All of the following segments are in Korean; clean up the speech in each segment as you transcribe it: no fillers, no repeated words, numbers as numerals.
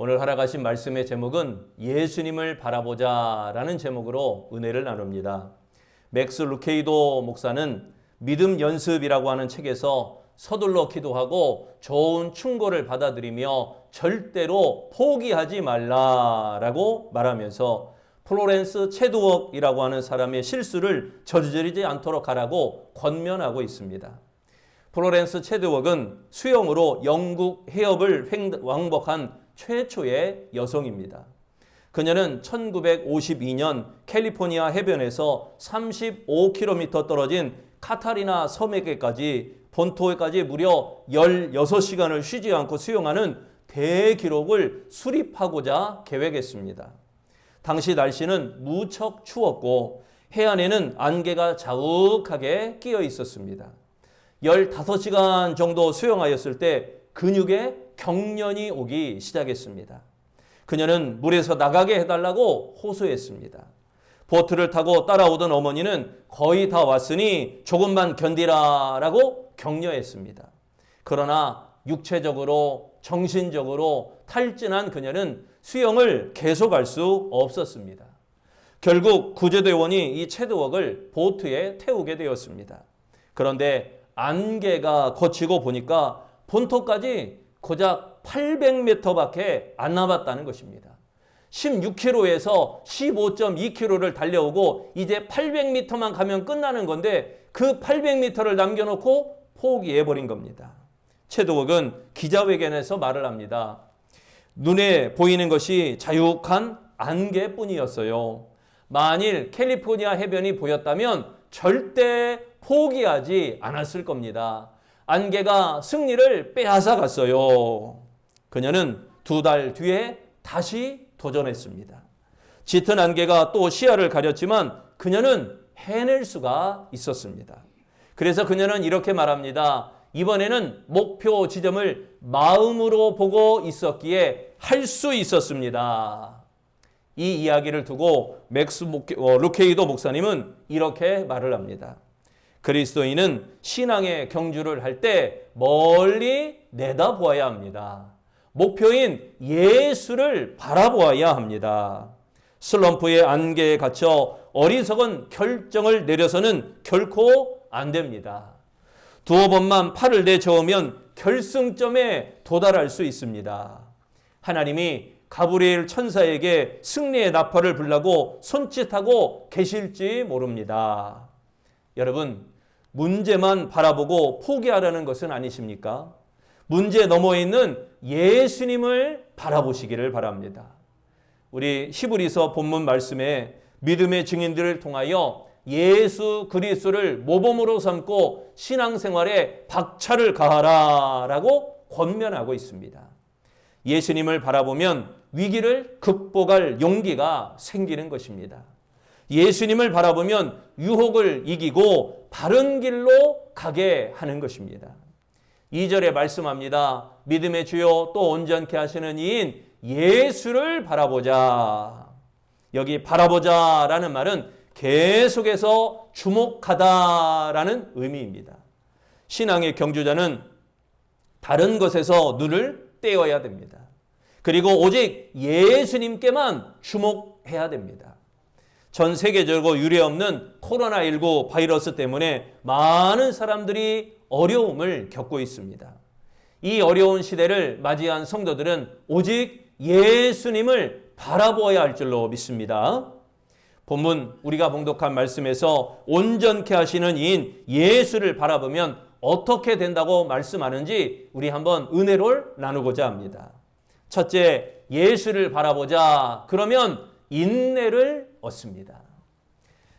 오늘 허락하신 말씀의 제목은 예수님을 바라보자 라는 제목으로 은혜를 나눕니다. 맥스 루케이도 목사는 믿음 연습이라고 하는 책에서 서둘러 기도하고 좋은 충고를 받아들이며 절대로 포기하지 말라라고 말하면서 플로렌스 체드웍이라고 하는 사람의 실수를 저지르지 않도록 하라고 권면하고 있습니다. 플로렌스 체드웍은 수영으로 영국 해협을 왕복한 최초의 여성입니다. 그녀는 1952년 캘리포니아 해변에서 35km 떨어진 카타리나 섬에게까지 본토에까지 무려 16시간을 쉬지 않고 수영하는 대기록을 수립하고자 계획했습니다. 당시 날씨는 무척 추웠고 해안에는 안개가 자욱하게 끼어 있었습니다. 15시간 정도 수영하였을 때 근육에 경련이 오기 시작했습니다. 그녀는 물에서 나가게 해달라고 호소했습니다. 보트를 타고 따라오던 어머니는 거의 다 왔으니 조금만 견디라라고 격려했습니다. 그러나 육체적으로 정신적으로 탈진한 그녀는 수영을 계속할 수 없었습니다. 결국 구조대원이 이 체드웍을 보트에 태우게 되었습니다. 그런데 안개가 걷히고 보니까 본토까지 고작 800m밖에 안 남았다는 것입니다. 16km에서 15.2km를 달려오고 이제 800m만 가면 끝나는 건데 그 800m를 남겨놓고 포기해버린 겁니다. 체드웍은 기자회견에서 말을 합니다. 눈에 보이는 것이 자욱한 안개뿐이었어요. 만일 캘리포니아 해변이 보였다면 절대 포기하지 않았을 겁니다. 안개가 승리를 빼앗아 갔어요. 그녀는 2달 뒤에 다시 도전했습니다. 짙은 안개가 또 시야를 가렸지만 그녀는 해낼 수가 있었습니다. 그래서 그녀는 이렇게 말합니다. 이번에는 목표 지점을 마음으로 보고 있었기에 할 수 있었습니다. 이 이야기를 두고 맥스 루케이도 목사님은 이렇게 말을 합니다. 그리스도인은 신앙의 경주를 할 때 멀리 내다보아야 합니다. 목표인 예수를 바라보아야 합니다. 슬럼프의 안개에 갇혀 어리석은 결정을 내려서는 결코 안 됩니다. 두어 번만 팔을 내저으면 결승점에 도달할 수 있습니다. 하나님이 가브리엘 천사에게 승리의 나팔을 불라고 손짓하고 계실지 모릅니다. 여러분, 문제만 바라보고 포기하라는 것은 아니십니까? 문제 너머에 있는 예수님을 바라보시기를 바랍니다. 우리 히브리서 본문 말씀에 믿음의 증인들을 통하여 예수 그리스도를 모범으로 삼고 신앙생활에 박차를 가하라라고 권면하고 있습니다. 예수님을 바라보면 위기를 극복할 용기가 생기는 것입니다. 예수님을 바라보면 유혹을 이기고 바른 길로 가게 하는 것입니다. 2절에 말씀합니다. 믿음의 주요 또 온전케 하시는 이인 예수를 바라보자. 여기 바라보자라는 말은 계속해서 주목하다라는 의미입니다. 신앙의 경주자는 다른 것에서 눈을 떼어야 됩니다. 그리고 오직 예수님께만 주목해야 됩니다. 전 세계적으로 유례없는 코로나19 바이러스 때문에 많은 사람들이 어려움을 겪고 있습니다. 이 어려운 시대를 맞이한 성도들은 오직 예수님을 바라보아야 할 줄로 믿습니다. 본문 우리가 봉독한 말씀에서 온전케 하시는 이인 예수를 바라보면 어떻게 된다고 말씀하는지 우리 한번 은혜를 나누고자 합니다. 첫째, 예수를 바라보자. 그러면 인내를 얻습니다.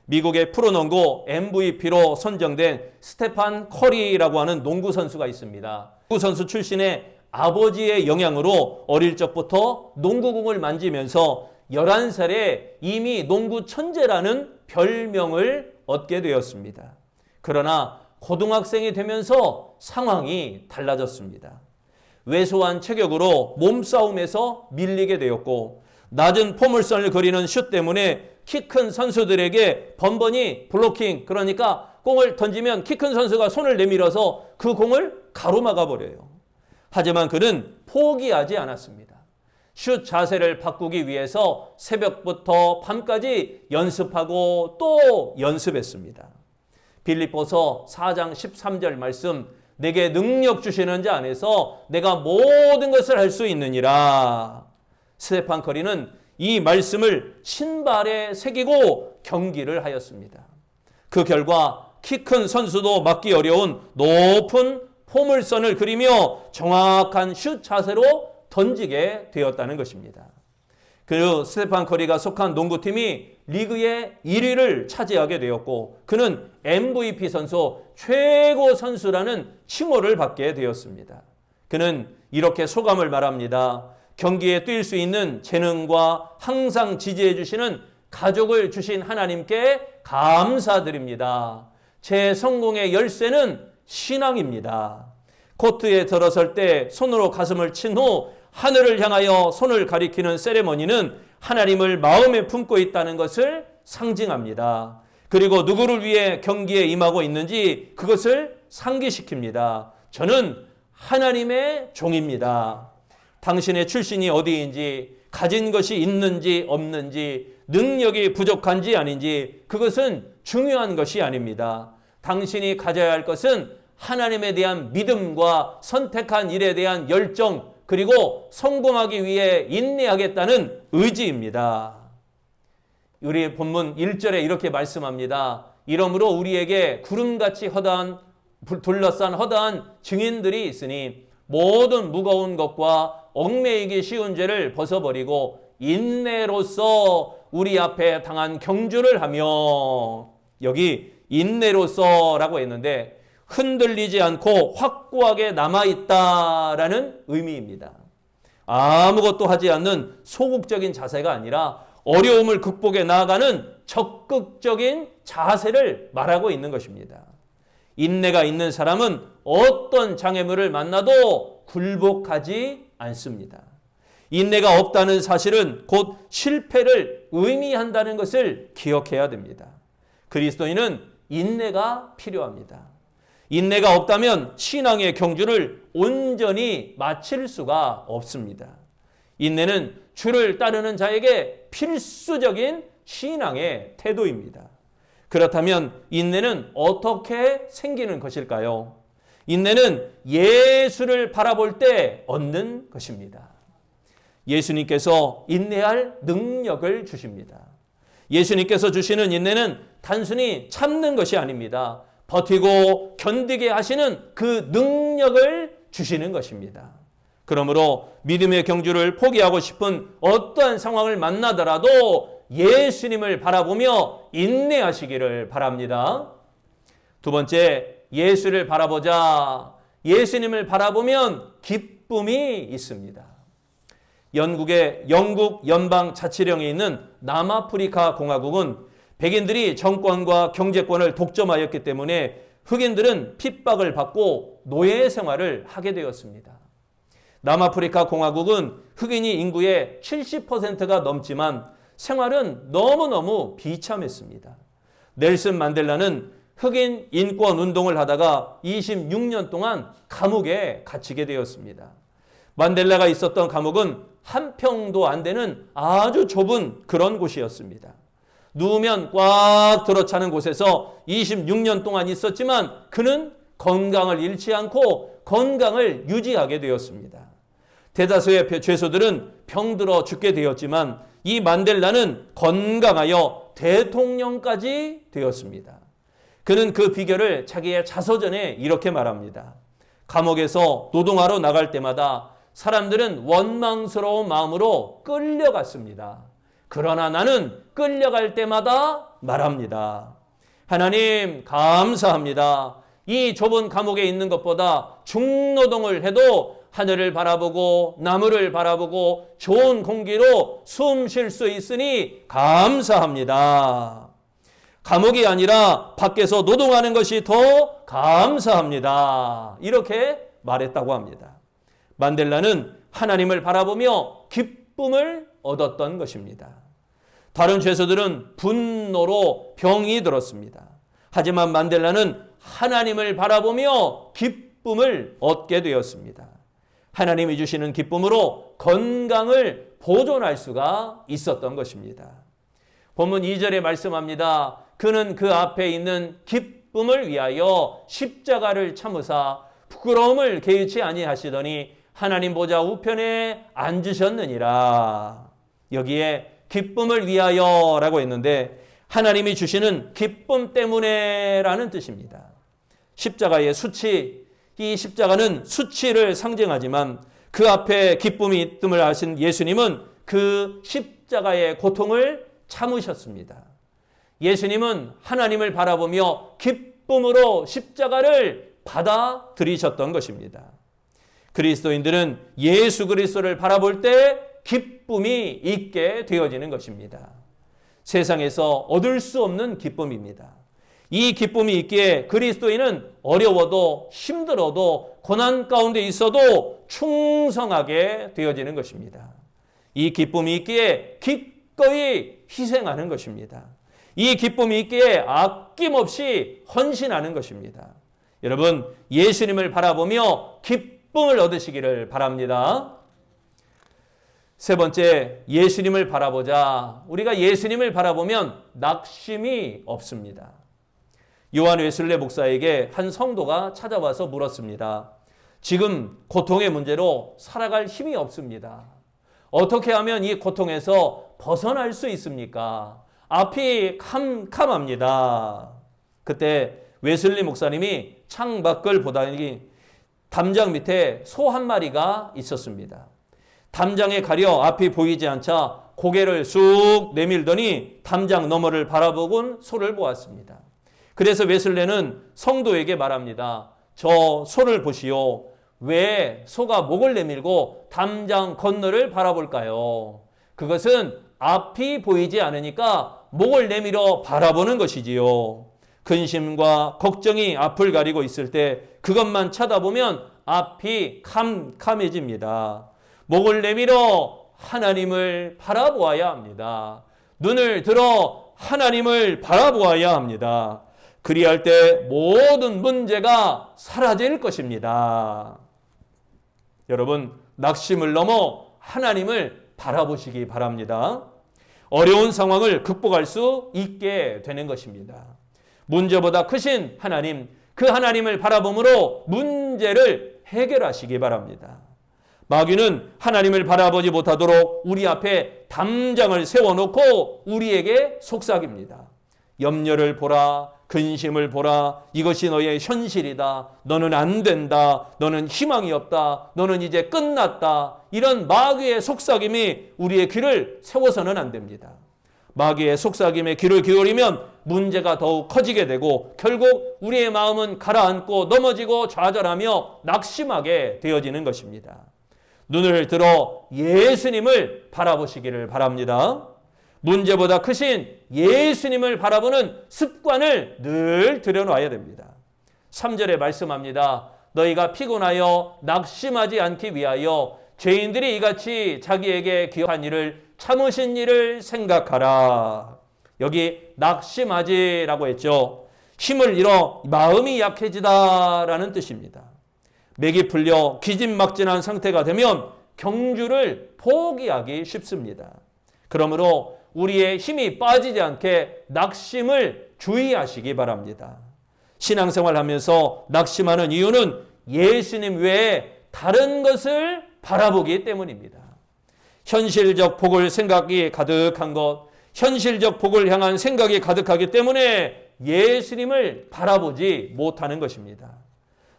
미국의 프로농구 MVP로 선정된 스테판 커리라고 하는 농구 선수가 있습니다. 농구 선수 출신의 아버지의 영향으로 어릴 적부터 농구공을 만지면서 11살에 이미 농구 천재라는 별명을 얻게 되었습니다. 그러나 고등학생이 되면서 상황이 달라졌습니다. 왜소한 체격으로 몸싸움에서 밀리게 되었고 낮은 포물선을 그리는 슛 때문에 키 큰 선수들에게 번번이 블로킹, 그러니까 공을 던지면 키 큰 선수가 손을 내밀어서 그 공을 가로막아 버려요. 하지만 그는 포기하지 않았습니다. 슛 자세를 바꾸기 위해서 새벽부터 밤까지 연습하고 또 연습했습니다. 빌립보서 4장 13절 말씀, 내게 능력 주시는 자 안에서 내가 모든 것을 할 수 있느니라. 스테판 커리는 이 말씀을 신발에 새기고 경기를 하였습니다. 그 결과 키 큰 선수도 막기 어려운 높은 포물선을 그리며 정확한 슛 자세로 던지게 되었다는 것입니다. 그 스테판 커리가 속한 농구팀이 리그의 1위를 차지하게 되었고 그는 MVP 선수, 최고 선수라는 칭호를 받게 되었습니다. 그는 이렇게 소감을 말합니다. 경기에 뛸 수 있는 재능과 항상 지지해 주시는 가족을 주신 하나님께 감사드립니다. 제 성공의 열쇠는 신앙입니다. 코트에 들어설 때 손으로 가슴을 친 후 하늘을 향하여 손을 가리키는 세레머니는 하나님을 마음에 품고 있다는 것을 상징합니다. 그리고 누구를 위해 경기에 임하고 있는지 그것을 상기시킵니다. 저는 하나님의 종입니다. 당신의 출신이 어디인지, 가진 것이 있는지 없는지, 능력이 부족한지 아닌지 그것은 중요한 것이 아닙니다. 당신이 가져야 할 것은 하나님에 대한 믿음과 선택한 일에 대한 열정, 그리고 성공하기 위해 인내하겠다는 의지입니다. 우리 본문 1절에 이렇게 말씀합니다. 이러므로 우리에게 구름같이 둘러싼 허다한 증인들이 있으니 모든 무거운 것과 얽매이기 쉬운 죄를 벗어버리고 인내로서 우리 앞에 당한 경주를 하며, 여기 인내로서라고 했는데 흔들리지 않고 확고하게 남아있다라는 의미입니다. 아무것도 하지 않는 소극적인 자세가 아니라 어려움을 극복해 나아가는 적극적인 자세를 말하고 있는 것입니다. 인내가 있는 사람은 어떤 장애물을 만나도 굴복하지 않습니다. 인내가 없다는 사실은 곧 실패를 의미한다는 것을 기억해야 됩니다. 그리스도인은 인내가 필요합니다. 인내가 없다면 신앙의 경주를 온전히 마칠 수가 없습니다. 인내는 주를 따르는 자에게 필수적인 신앙의 태도입니다. 그렇다면 인내는 어떻게 생기는 것일까요? 인내는 예수를 바라볼 때 얻는 것입니다. 예수님께서 인내할 능력을 주십니다. 예수님께서 주시는 인내는 단순히 참는 것이 아닙니다. 버티고 견디게 하시는 그 능력을 주시는 것입니다. 그러므로 믿음의 경주를 포기하고 싶은 어떠한 상황을 만나더라도 예수님을 바라보며 인내하시기를 바랍니다. 두 번째, 예수를 바라보자. 예수님을 바라보면 기쁨이 있습니다. 영국의 영국 연방 자치령에 있는 남아프리카 공화국은 백인들이 정권과 경제권을 독점하였기 때문에 흑인들은 핍박을 받고 노예 생활을 하게 되었습니다. 남아프리카 공화국은 흑인이 인구의 70%가 넘지만 생활은 너무너무 비참했습니다. 넬슨 만델라는 흑인 인권 운동을 하다가 26년 동안 감옥에 갇히게 되었습니다. 만델라가 있었던 감옥은 한 평도 안 되는 아주 좁은 그런 곳이었습니다. 누우면 꽉 들어차는 곳에서 26년 동안 있었지만 그는 건강을 잃지 않고 건강을 유지하게 되었습니다. 대다수의 죄수들은 병들어 죽게 되었지만 이 만델라는 건강하여 대통령까지 되었습니다. 그는 그 비결을 자기의 자서전에 이렇게 말합니다. 감옥에서 노동하러 나갈 때마다 사람들은 원망스러운 마음으로 끌려갔습니다. 그러나 나는 끌려갈 때마다 말합니다. 하나님 감사합니다. 이 좁은 감옥에 있는 것보다 중노동을 해도 하늘을 바라보고 나무를 바라보고 좋은 공기로 숨 쉴 수 있으니 감사합니다. 감옥이 아니라 밖에서 노동하는 것이 더 감사합니다. 이렇게 말했다고 합니다. 만델라는 하나님을 바라보며 기쁨을 얻었던 것입니다. 다른 죄수들은 분노로 병이 들었습니다. 하지만 만델라는 하나님을 바라보며 기쁨을 얻게 되었습니다. 하나님이 주시는 기쁨으로 건강을 보존할 수가 있었던 것입니다. 본문 2절에 말씀합니다. 그는 그 앞에 있는 기쁨을 위하여 십자가를 참으사 부끄러움을 개의치 아니하시더니 하나님 보좌 우편에 앉으셨느니라. 여기에 기쁨을 위하여라고 했는데 하나님이 주시는 기쁨 때문에라는 뜻입니다. 십자가의 수치, 이 십자가는 수치를 상징하지만 그 앞에 기쁨이 있음을 아신 예수님은 그 십자가의 고통을 참으셨습니다. 예수님은 하나님을 바라보며 기쁨으로 십자가를 받아들이셨던 것입니다. 그리스도인들은 예수 그리스도를 바라볼 때 기쁨이 있게 되어지는 것입니다. 세상에서 얻을 수 없는 기쁨입니다. 이 기쁨이 있기에 그리스도인은 어려워도 힘들어도 고난 가운데 있어도 충성하게 되어지는 것입니다. 이 기쁨이 있기에 기꺼이 희생하는 것입니다. 이 기쁨이 있기에 아낌없이 헌신하는 것입니다. 여러분, 예수님을 바라보며 기쁨을 얻으시기를 바랍니다. 세 번째, 예수님을 바라보자. 우리가 예수님을 바라보면 낙심이 없습니다. 요한 웨슬레 목사에게 한 성도가 찾아와서 물었습니다. 지금 고통의 문제로 살아갈 힘이 없습니다. 어떻게 하면 이 고통에서 벗어날 수 있습니까? 앞이 캄캄합니다. 그때 웨슬리 목사님이 창밖을 보다니 담장 밑에 소 한 마리가 있었습니다. 담장에 가려 앞이 보이지 않자 고개를 쑥 내밀더니 담장 너머를 바라보곤 소를 보았습니다. 그래서 웨슬레는 성도에게 말합니다. 저 소를 보시오. 왜 소가 목을 내밀고 담장 건너를 바라볼까요? 그것은 앞이 보이지 않으니까 목을 내밀어 바라보는 것이지요. 근심과 걱정이 앞을 가리고 있을 때 그것만 쳐다보면 앞이 캄캄해집니다. 목을 내밀어 하나님을 바라보아야 합니다. 눈을 들어 하나님을 바라보아야 합니다. 그리할 때 모든 문제가 사라질 것입니다. 여러분, 낙심을 넘어 하나님을 바라보시기 바랍니다. 어려운 상황을 극복할 수 있게 되는 것입니다. 문제보다 크신 하나님, 그 하나님을 바라봄으로 문제를 해결하시기 바랍니다. 마귀는 하나님을 바라보지 못하도록 우리 앞에 담장을 세워놓고 우리에게 속삭입니다. 염려를 보라, 근심을 보라, 이것이 너의 현실이다, 너는 안 된다, 너는 희망이 없다, 너는 이제 끝났다. 이런 마귀의 속삭임이 우리의 귀를 세워서는 안 됩니다. 마귀의 속삭임에 귀를 기울이면 문제가 더욱 커지게 되고 결국 우리의 마음은 가라앉고 넘어지고 좌절하며 낙심하게 되어지는 것입니다. 눈을 들어 예수님을 바라보시기를 바랍니다. 문제보다 크신 예수님을 바라보는 습관을 늘 들여놔야 됩니다. 3절에 말씀합니다. 너희가 피곤하여 낙심하지 않기 위하여 죄인들이 이같이 자기에게 기업한 일을 참으신 일을 생각하라. 여기 낙심하지라고 했죠. 힘을 잃어 마음이 약해지다라는 뜻입니다. 맥이 풀려 기진막진한 상태가 되면 경주를 포기하기 쉽습니다. 그러므로 우리의 힘이 빠지지 않게 낙심을 주의하시기 바랍니다. 신앙생활 하면서 낙심하는 이유는 예수님 외에 다른 것을 바라보기 때문입니다. 현실적 복을 생각이 가득한 것, 현실적 복을 향한 생각이 가득하기 때문에 예수님을 바라보지 못하는 것입니다.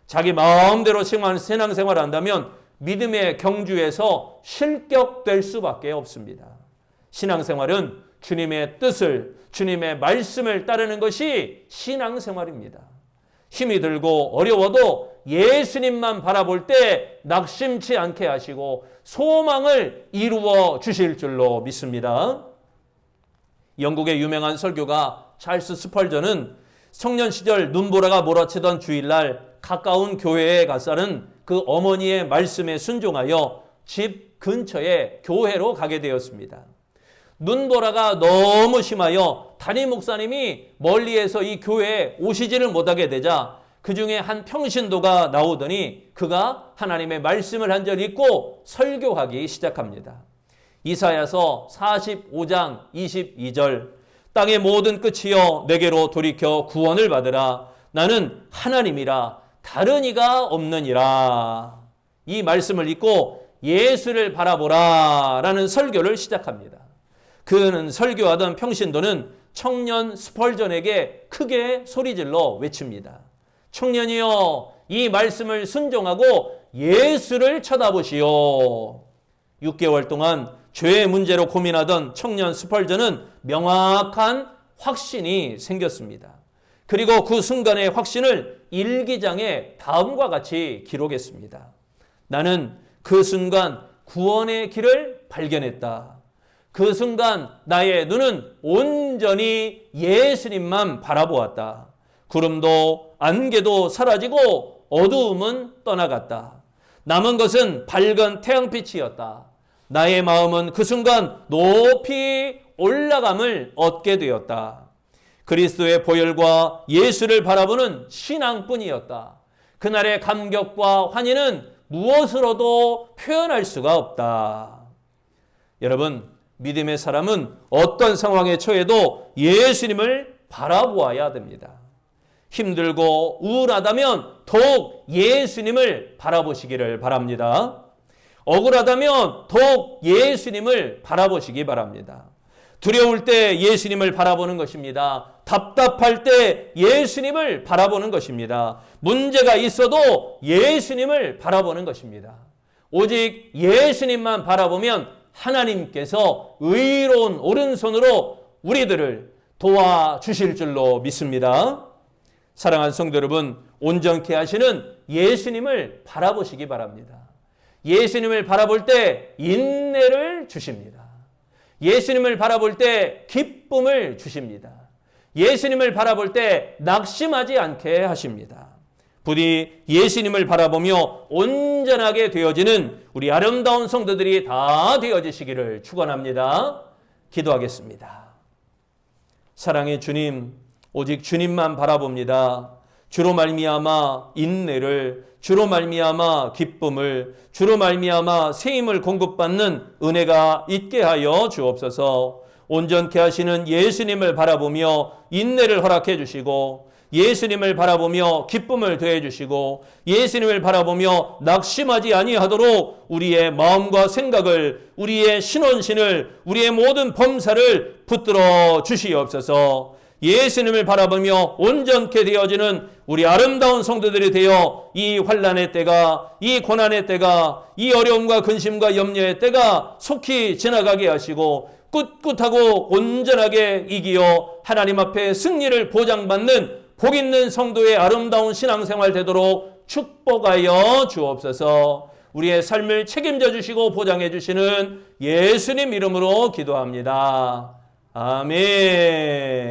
자기 마음대로 신앙생활을 한다면 믿음의 경주에서 실격될 수밖에 없습니다. 신앙생활은 주님의 뜻을, 주님의 말씀을 따르는 것이 신앙생활입니다. 힘이 들고 어려워도 예수님만 바라볼 때 낙심치 않게 하시고 소망을 이루어 주실 줄로 믿습니다. 영국의 유명한 설교가 찰스 스펄전은 청년 시절 눈보라가 몰아치던 주일날 가까운 교회에 가서는 그 어머니의 말씀에 순종하여 집 근처에 교회로 가게 되었습니다. 눈보라가 너무 심하여 담임 목사님이 멀리에서 이 교회에 오시지를 못하게 되자 그 중에 한 평신도가 나오더니 그가 하나님의 말씀을 한 절 읽고 설교하기 시작합니다. 이사야서 45장 22절 땅의 모든 끝이여 내게로 돌이켜 구원을 받으라. 나는 하나님이라 다른 이가 없느니라. 이 말씀을 읽고 예수를 바라보라 라는 설교를 시작합니다. 그는 설교하던 평신도는 청년 스펄전에게 크게 소리질러 외칩니다. 청년이여, 이 말씀을 순종하고 예수를 쳐다보시오. 6개월 동안 죄의 문제로 고민하던 청년 스펄전은 명확한 확신이 생겼습니다. 그리고 그 순간의 확신을 일기장에 다음과 같이 기록했습니다. 나는 그 순간 구원의 길을 발견했다. 그 순간 나의 눈은 온전히 예수님만 바라보았다. 구름도 안개도 사라지고 어두움은 떠나갔다. 남은 것은 밝은 태양빛이었다. 나의 마음은 그 순간 높이 올라감을 얻게 되었다. 그리스도의 보혈과 예수를 바라보는 신앙뿐이었다. 그날의 감격과 환희는 무엇으로도 표현할 수가 없다. 여러분, 믿음의 사람은 어떤 상황에 처해도 예수님을 바라보아야 됩니다. 힘들고 우울하다면 더욱 예수님을 바라보시기를 바랍니다. 억울하다면 더욱 예수님을 바라보시기 바랍니다. 두려울 때 예수님을 바라보는 것입니다. 답답할 때 예수님을 바라보는 것입니다. 문제가 있어도 예수님을 바라보는 것입니다. 오직 예수님만 바라보면 하나님께서 의로운 오른손으로 우리들을 도와주실 줄로 믿습니다. 사랑하는 성도 여러분, 온전케 하시는 예수님을 바라보시기 바랍니다. 예수님을 바라볼 때 인내를 주십니다. 예수님을 바라볼 때 기쁨을 주십니다. 예수님을 바라볼 때 낙심하지 않게 하십니다. 부디 예수님을 바라보며 온전하게 되어지는 우리 아름다운 성도들이 다 되어지시기를 축원합니다. 기도하겠습니다. 사랑의 주님, 오직 주님만 바라봅니다. 주로 말미암아 인내를, 주로 말미암아 기쁨을, 주로 말미암아 새 힘을 공급받는 은혜가 있게 하여 주옵소서. 온전케 하시는 예수님을 바라보며 인내를 허락해 주시고, 예수님을 바라보며 기쁨을 더해 주시고, 예수님을 바라보며 낙심하지 아니하도록 우리의 마음과 생각을, 우리의 신원신을, 우리의 모든 범사를 붙들어 주시옵소서. 예수님을 바라보며 온전케 되어지는 우리 아름다운 성도들이 되어 이 환난의 때가, 이 고난의 때가, 이 어려움과 근심과 염려의 때가 속히 지나가게 하시고 꿋꿋하고 온전하게 이기어 하나님 앞에 승리를 보장받는 복 있는 성도의 아름다운 신앙생활 되도록 축복하여 주옵소서. 우리의 삶을 책임져 주시고 보장해 주시는 예수님 이름으로 기도합니다. 아멘.